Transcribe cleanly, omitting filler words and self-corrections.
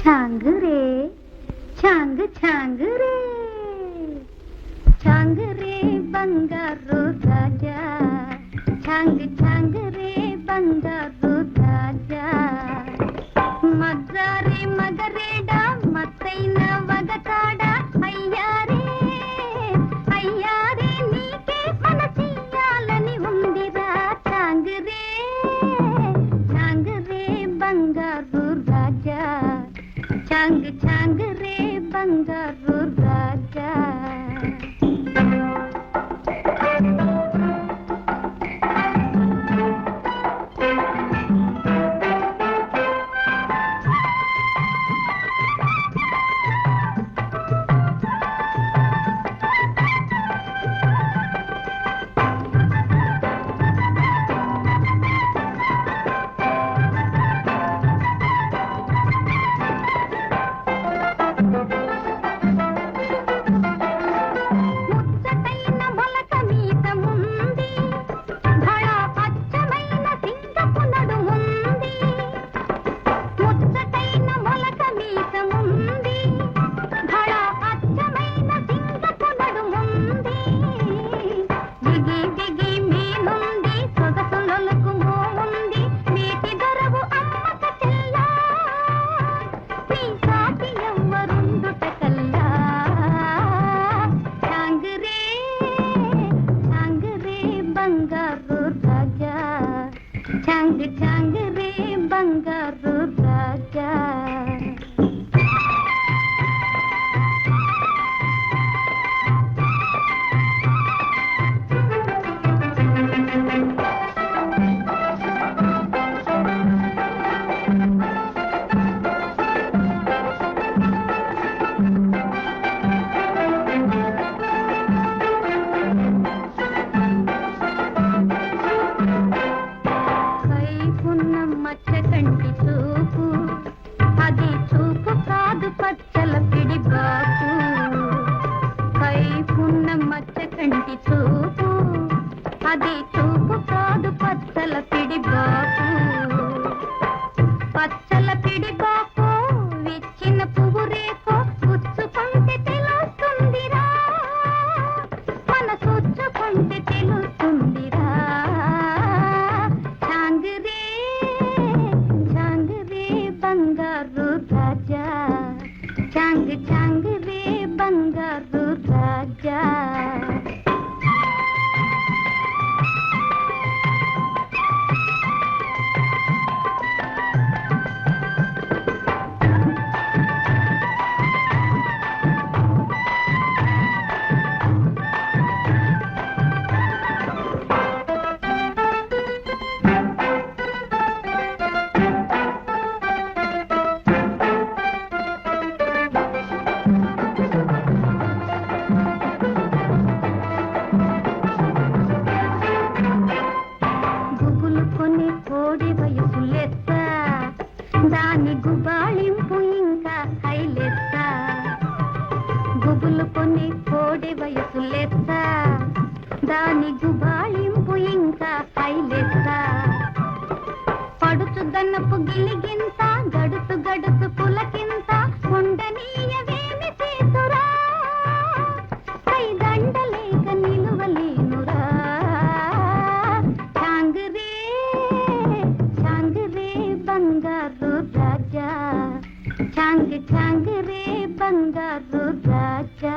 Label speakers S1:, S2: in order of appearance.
S1: छांग रे छांग छांग रे छांग रे बंगारू राजा छांग छांग रे बंगारू राजा मजारे मगरेडा मत्तैन वगताडा अय्यारे अय्यारे नीके मनसियाలని ఉందిరా छांग रे बंगारू राजा छांग छांग रे बंगारू राजा छांग छांग रे बंगारू राजा మచ్చకంటి చూపు అది చూపు కాదు పచ్చల పిడి బాపు కైపున్న మచ్చకంటి చూపు అది చూపు కాదు పచ్చల పిడి బాపు పచ్చల పిడి బాపు విచ్చిన పువ్వు రేకో పుచ్చుకుంటే తెలుస్తుందిరా మన పుచ్చుకుంటే తెలుస్తుందిరా बंगारू राजा छांग छांग रे बंगारू राजा కోడి వయసు లెక్క దాని గుబాళింపు ఇంకా హైలెక్క గుబులు కొని కోడి వయసు లెక్క దాని గుబాళింపు ఇంకా హైలెక్క పడుచు దన్నపు గిలిగింత గడుసు గడుసు పులకింత ఉండనీయవేమి చేతురా కై దండలేక నిలువలేనురా बंगारू राजा छांग छांग रे बंगारू राजा